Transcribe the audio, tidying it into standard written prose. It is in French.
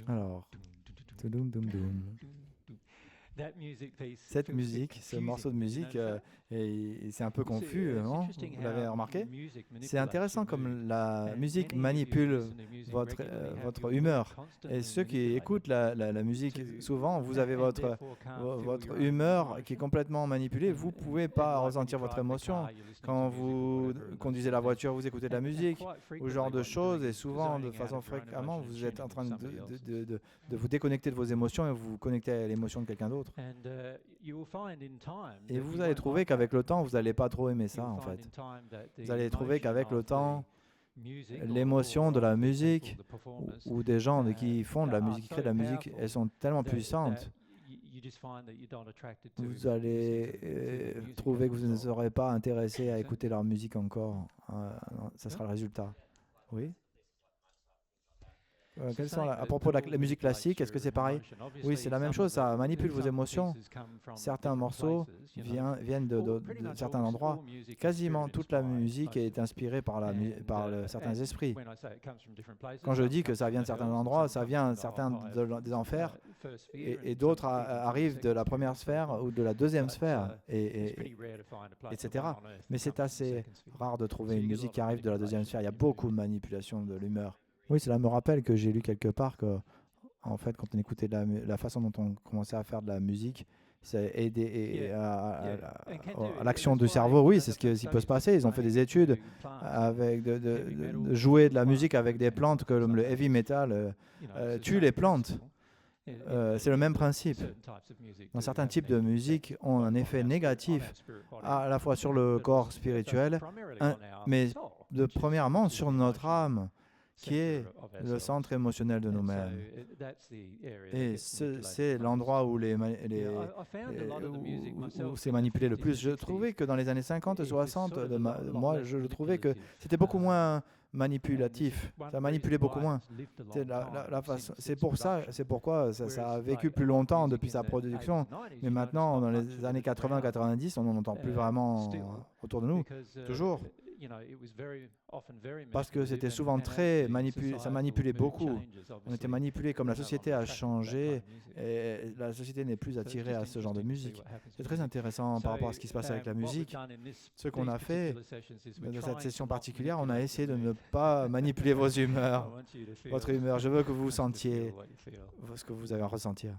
Alors, toudoum, doum, doum. Cette musique, ce morceau de musique, c'est un peu confus, non? Vous l'avez remarqué? C'est intéressant comme la musique manipule votre humeur. Et ceux qui écoutent la musique, souvent, vous avez votre humeur qui est complètement manipulée. Vous ne pouvez pas ressentir votre émotion. Quand vous conduisez la voiture, vous écoutez de la musique, ou ce genre de choses. Et souvent, de façon fréquemment, vous êtes en train de vous déconnecter de vos émotions et vous vous connectez à l'émotion de quelqu'un d'autre. Et vous allez trouver qu'avec le temps, vous n'allez pas trop aimer ça, en fait. Vous allez trouver qu'avec le temps, l'émotion de la musique ou des gens qui font de la musique, qui créent de la musique, elles sont tellement puissantes. Vous allez trouver que vous ne serez pas intéressé à écouter leur musique encore. Ça sera le résultat. Oui. À propos de la musique classique, est-ce que c'est pareil? Oui, c'est la même chose, ça manipule vos émotions. Certains morceaux viennent de certains endroits. Quasiment toute la musique est inspirée par certains esprits. Quand je dis que ça vient de certains endroits, ça vient des enfers et d'autres arrivent de la première sphère ou de la deuxième sphère, etc. Mais c'est assez rare de trouver une musique qui arrive de la deuxième sphère. Il y a beaucoup de manipulation de l'humeur. Oui, cela me rappelle que j'ai lu quelque part que, en fait, quand on écoutait la façon dont on commençait à faire de la musique, ça aidait à l'action du cerveau. Oui, c'est ce qui peut se passer. Ils ont fait des études avec de jouer de la musique avec des plantes comme le heavy metal tue les plantes. C'est le même principe. Dans certains types de musique ont un effet négatif à la fois sur le corps spirituel, mais premièrement sur notre âme, qui est le centre émotionnel de nous-mêmes. Et c'est l'endroit où c'est manipulé le plus. Je trouvais que dans les années 50 et 60, moi, je trouvais que c'était beaucoup moins manipulatif. Ça manipulait beaucoup moins. C'est pourquoi ça a vécu plus longtemps depuis sa production. Mais maintenant, dans les années 80-90, on n'en entend plus vraiment autour de nous. Toujours. Parce que c'était souvent très manipulé, ça manipulait beaucoup. On était manipulé comme la société a changé et la société n'est plus attirée à ce genre de musique. C'est très intéressant par rapport à ce qui se passe avec la musique. Ce qu'on a fait dans cette session particulière, on a essayé de ne pas manipuler vos humeurs, votre humeur. Je veux que vous sentiez ce que vous avez à ressentir.